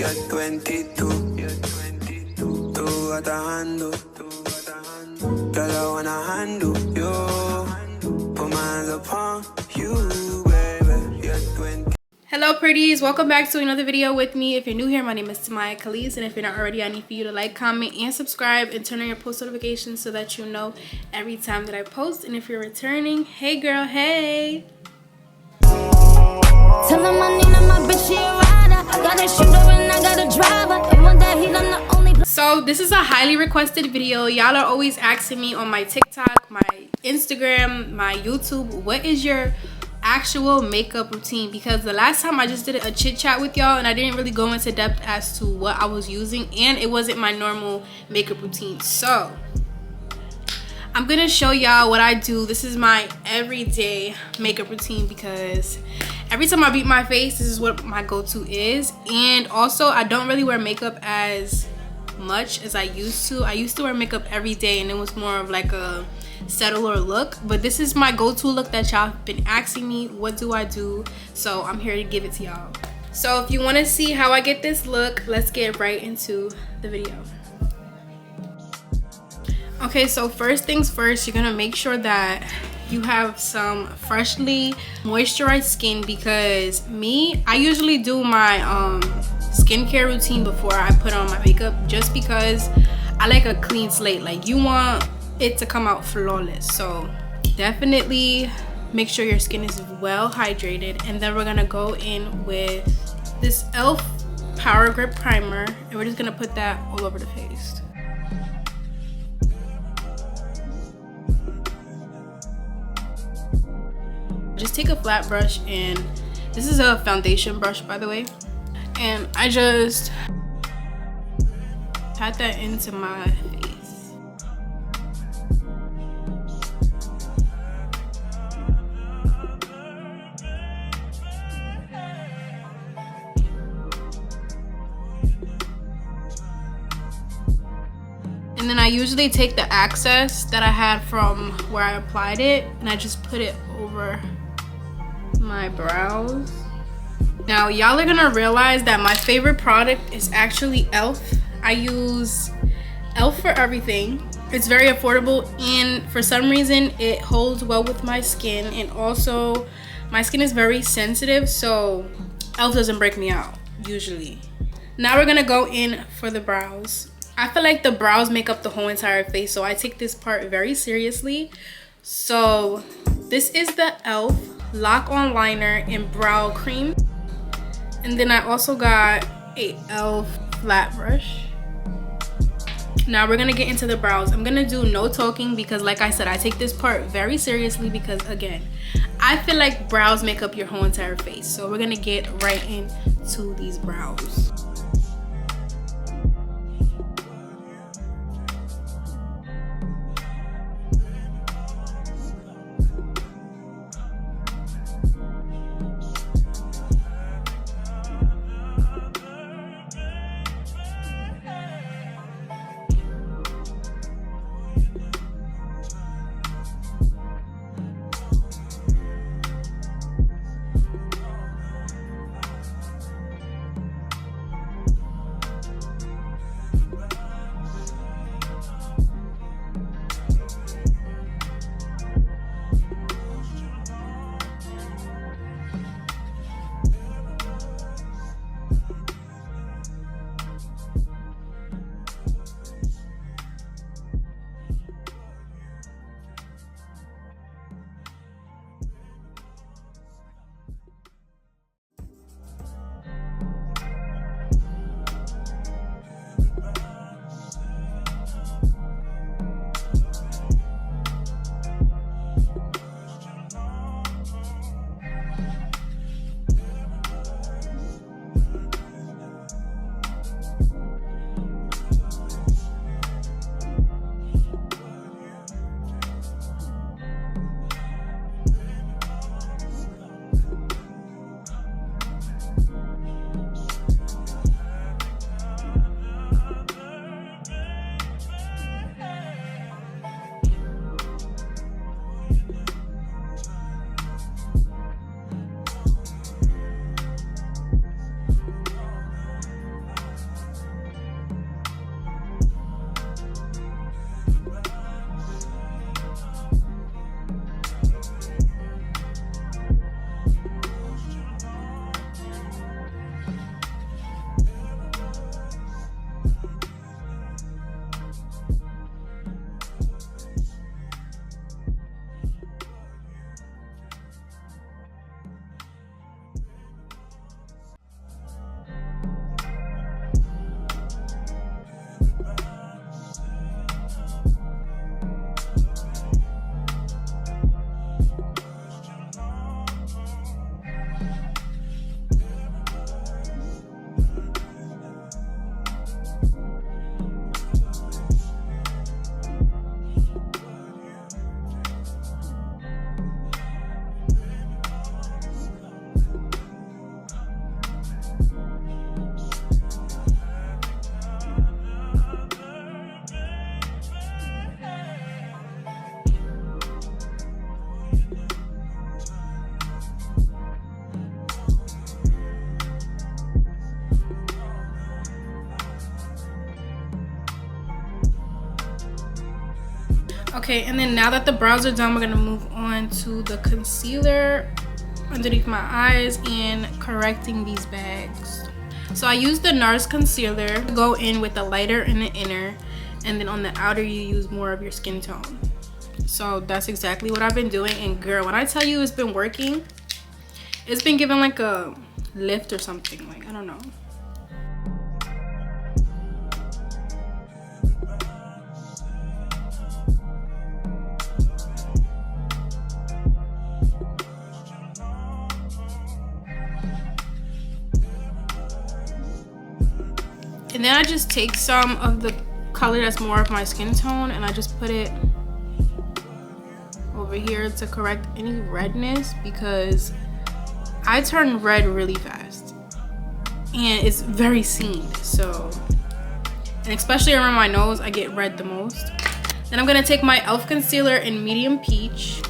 You're 22. Tú atajando. Girl, I wanna handle you. Put my hands upon you, baby. You're 20. Hello pretties, welcome back to another video with me. If you're new here, my name is Tamaya Khalees, and if you're not already, I need for you to like, comment, and subscribe, and turn on your post notifications so that you know every time that I post. And if you're returning, hey girl, hey. Tell him my Nina, my bitch, she a rider. I got a shooter and I got a driver. And one day he's the only. So this is a highly requested video. Y'all are always asking me on my TikTok, my Instagram, my YouTube, what is your actual makeup routine? Because the last time I just did a chit chat with y'all and I didn't really go into depth as to what I was using, and it wasn't my normal makeup routine. So I'm gonna show y'all what I do. This is my everyday makeup routine because every time I beat my face, this is what my go-to is. And also, I don't really wear makeup as much as I used to. I used to wear makeup every day and it was more of like a settler look, but this is my go-to look that y'all have been asking me what do I do, so I'm here to give it to y'all. So if you want to see how I get this look, let's get right into the video. Okay, so first things first, you're gonna make sure that you have some freshly moisturized skin, because I usually do my skincare routine before I put on my makeup, just because I like a clean slate. Like, you want it to come out flawless, so definitely make sure your skin is well hydrated. And then we're gonna go in with this e.l.f. Power Grip Primer, and we're just gonna put that all over the face. Just take a flat brush, and this is a foundation brush, by the way, and I just pat that into my face. And then I usually take the excess that I had from where I applied it and I just put it over my brows. Now y'all are gonna realize that my favorite product is actually e.l.f. I use e.l.f. for everything. It's very affordable, and for some reason it holds well with my skin, and also my skin is very sensitive, so e.l.f. doesn't break me out usually. Now we're gonna go in for the brows. I feel like the brows make up the whole entire face, so I take this part very seriously. So this is the e.l.f. Lock On Liner in Brow Cream. And then I also got a e.l.f. flat brush. Now we're gonna get into the brows. I'm gonna do no talking because, like I said, I take this part very seriously because, again, I feel like brows make up your whole entire face. So we're gonna get right into these brows. Okay, and then now that the brows are done, we're gonna move on to the concealer underneath my eyes and correcting these bags. So I use the NARS concealer to go in with the lighter in the inner, and then on the outer you use more of your skin tone. So that's exactly what I've been doing, and girl, when I tell you it's been working, it's been giving like a lift or something, like I don't know. And then I just take some of the color that's more of my skin tone and I just put it over here to correct any redness, because I turn red really fast and it's very seen. So, and especially around my nose, I get red the most. Then I'm gonna take my e.l.f. concealer in medium peach.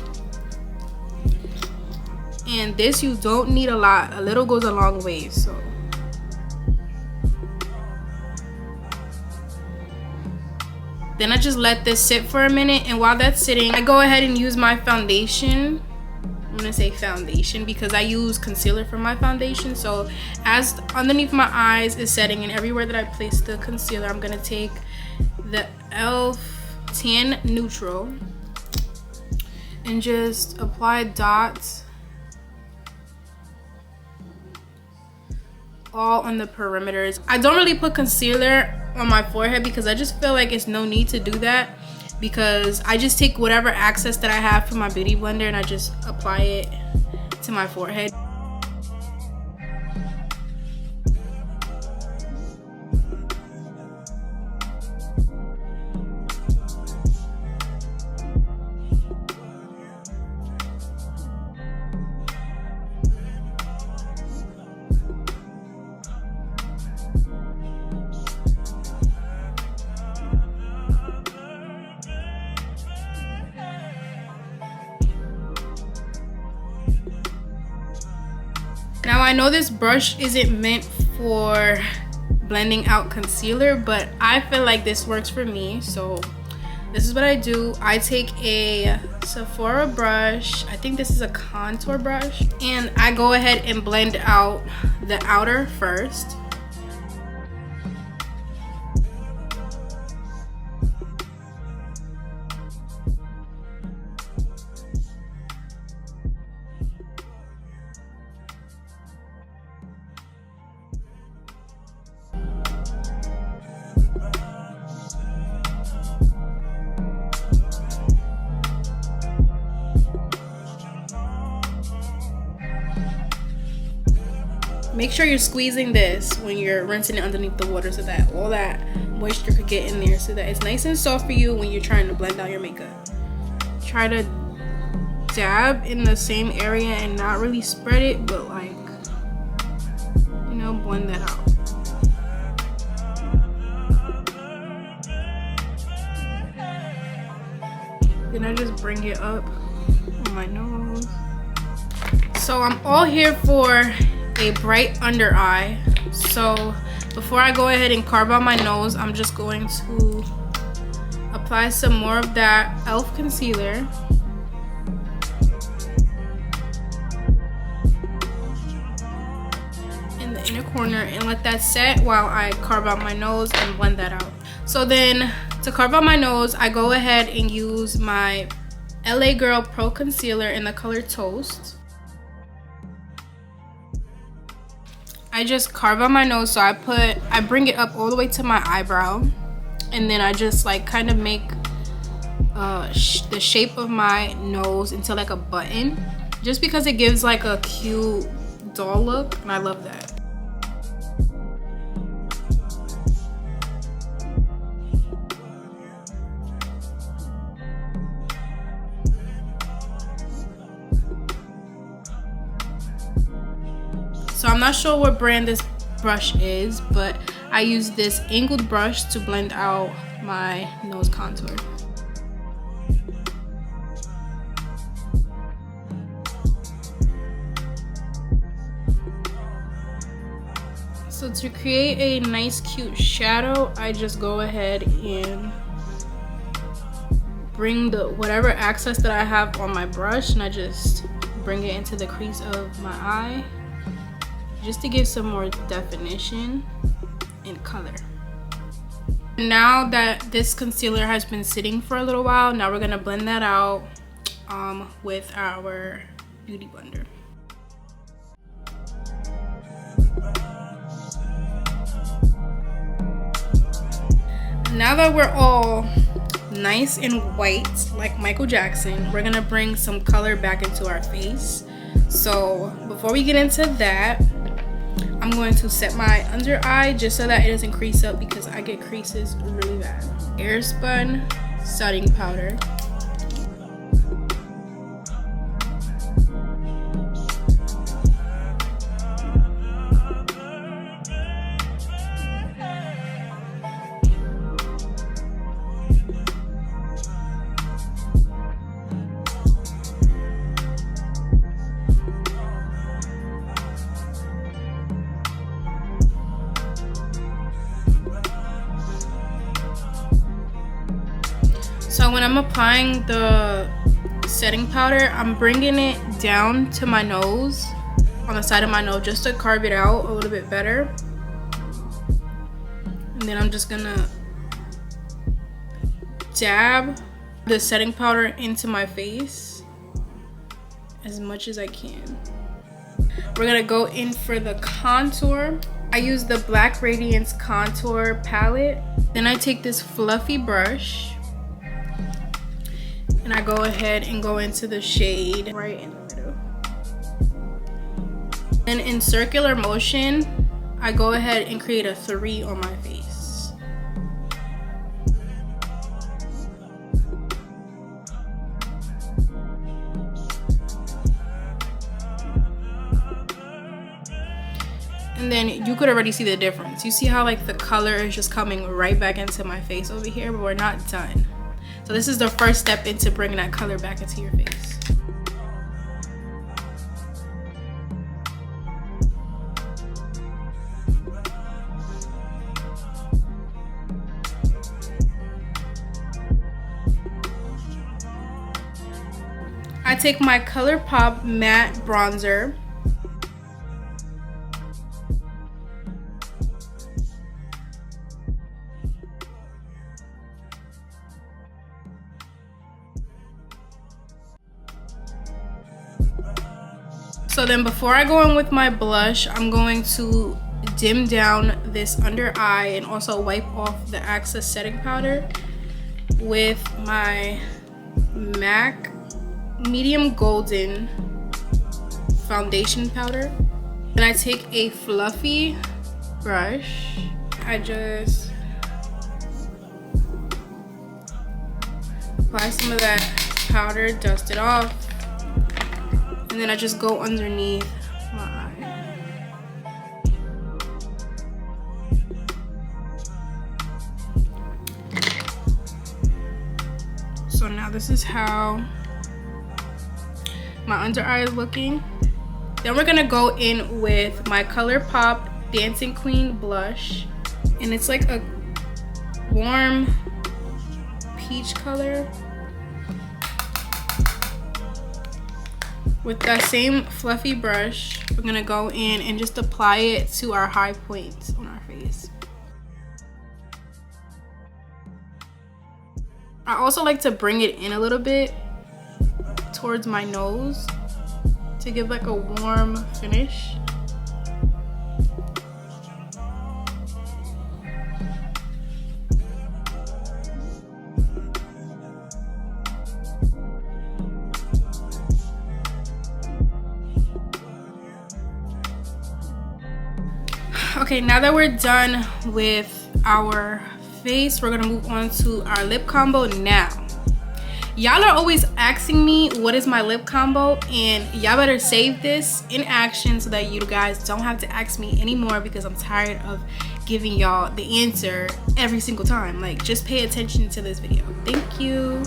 And this, you don't need a lot. A little goes a long way, so. Then I just let this sit for a minute, and while that's sitting, I go ahead and use my foundation. I'm gonna say foundation because I use concealer for my foundation. So as underneath my eyes is setting and everywhere that I place the concealer, I'm gonna take the e.l.f. Tan Neutral and just apply dots all on the perimeters. I don't really put concealer on my forehead because I just feel like it's no need to do that, because I just take whatever excess that I have from my beauty blender and I just apply it to my forehead. Now I know this brush isn't meant for blending out concealer, but I feel like this works for me. So this is what I do. I take a Sephora brush, I think this is a contour brush, and I go ahead and blend out the outer first. Make sure you're squeezing this when you're rinsing it underneath the water so that all that moisture could get in there, so that it's nice and soft for you when you're trying to blend out your makeup. Try to dab in the same area and not really spread it, but like, you know, blend that out. Then I just bring it up on my nose. So I'm all here for a bright under eye. So before I go ahead and carve out my nose, I'm just going to apply some more of that e.l.f. concealer. In the inner corner, and let that set while I carve out my nose and blend that out. So then to carve out my nose, I go ahead and use my LA Girl Pro Concealer in the color Toast. I just carve out my nose, so I bring it up all the way to my eyebrow, and then I just like kind of make the shape of my nose into like a button, just because it gives like a cute doll look, and I love that. So I'm not sure what brand this brush is, but I use this angled brush to blend out my nose contour. So to create a nice cute shadow, I just go ahead and bring the whatever access that I have on my brush, and I just bring it into the crease of my eye just to give some more definition and color. Now that this concealer has been sitting for a little while, now we're gonna blend that out with our beauty blender. Now that we're all nice and white like Michael Jackson, we're gonna bring some color back into our face. So before we get into that, I'm going to set my under eye just so that it doesn't crease up, because I get creases really bad. Airspun setting powder. So when I'm applying the setting powder, I'm bringing it down to my nose, on the side of my nose, just to carve it out a little bit better. And then I'm just gonna dab the setting powder into my face as much as I can. We're gonna go in for the contour. I use the Black Radiance contour palette. Then I take this fluffy brush and I go ahead and go into the shade right in the middle. And in circular motion, I go ahead and create a 3 on my face. And then you could already see the difference. You see how like the color is just coming right back into my face over here, but we're not done. So this is the first step into bringing that color back into your face. I take my ColourPop matte bronzer. So then before I go in with my blush, I'm going to dim down this under eye and also wipe off the excess setting powder with my MAC medium golden foundation powder. Then I take a fluffy brush. I just apply some of that powder, dust it off. And then I just go underneath my eye. So now this is how my under eye is looking. Then we're gonna go in with my ColourPop Dancing Queen blush. And it's like a warm peach color. With that same fluffy brush, we're gonna go in and just apply it to our high points on our face. I also like to bring it in a little bit towards my nose to give like a warm finish. Okay, now that we're done with our face, we're gonna move on to our lip combo now. Y'all are always asking me what is my lip combo, and y'all better save this in action so that you guys don't have to ask me anymore, because I'm tired of giving y'all the answer every single time. Like, just pay attention to this video. Thank you.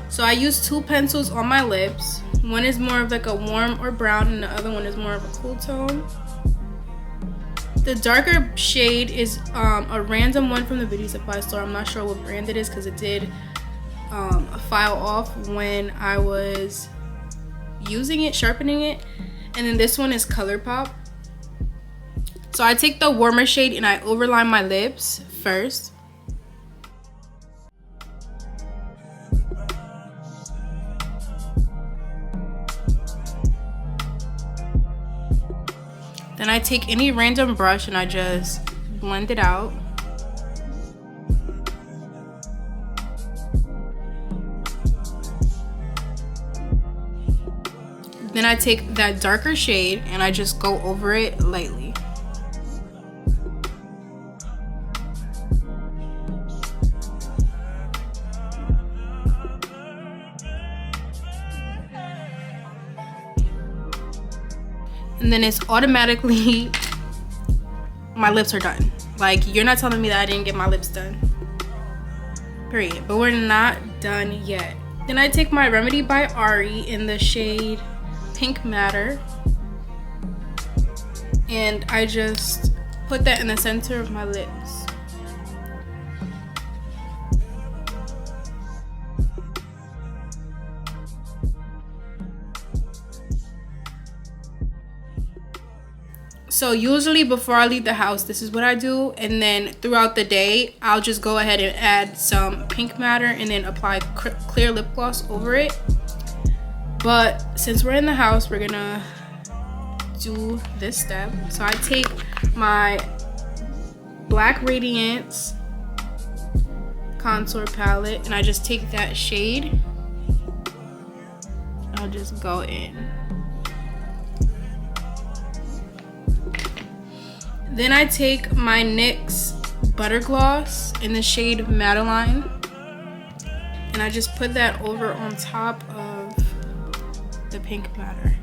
So I use 2 pencils on my lips. One is more of like a warm or brown, and the other one is more of a cool tone. The darker shade is a random one from the beauty supply store. I'm not sure what brand it is because it did file off when I was using it, sharpening it. And then this one is ColourPop. So I take the warmer shade and I overline my lips first. Then I take any random brush and I just blend it out. Then I take that darker shade and I just go over it lightly. And then it's automatically, my lips are done. Like, you're not telling me that I didn't get my lips done. Period. But we're not done yet. Then I take my Remedy by Ari in the shade Pink Matter. And I just put that in the center of my lips. So usually before I leave the house, this is what I do. And then throughout the day, I'll just go ahead and add some Pink Matter and then apply clear lip gloss over it. But since we're in the house, we're gonna do this step. So I take my Black Radiance contour palette and I just take that shade. I'll just go in. Then I take my NYX Butter Gloss in the shade Madeline and I just put that over on top of the Pink Matter.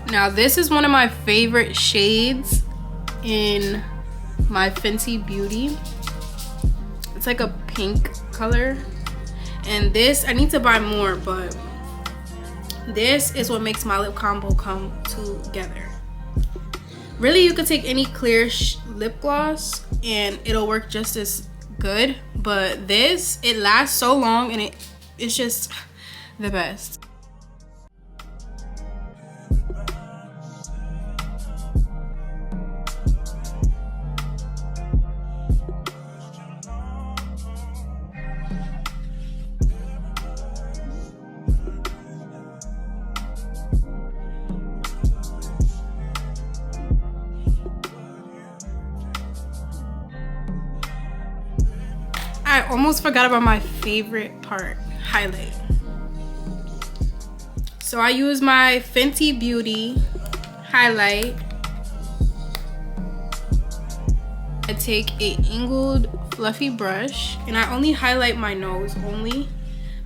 Now this is one of my favorite shades in my Fenty Beauty. It's like a pink color. And this, I need to buy more, but this is what makes my lip combo come together. Really, you could take any clear lip gloss and it'll work just as good. But this, it lasts so long and it's just the best. I almost forgot about my favorite part, highlight. So I use my Fenty Beauty highlight. I take a angled fluffy brush and I only highlight my nose only.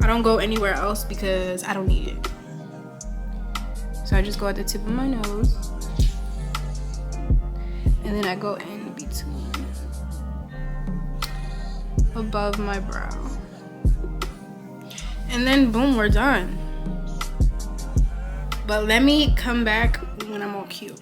I don't go anywhere else because I don't need it. So I just go at the tip of my nose and then I go in between, above my brow, and then boom, we're done. But let me come back when I'm all cute.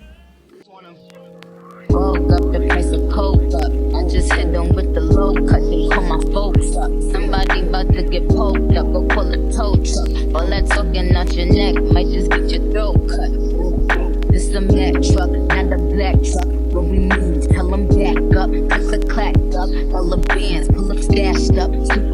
Woke up the price of coke up. I just hit them with the low cut, then call my folks up. Somebody about to get poked up, go call a tow truck. All that talking out your neck might just get your throat cut. This a Mack truck, not a black truck. What we need, tell them back up, click clacked up. All the bands, pull up stashed up, super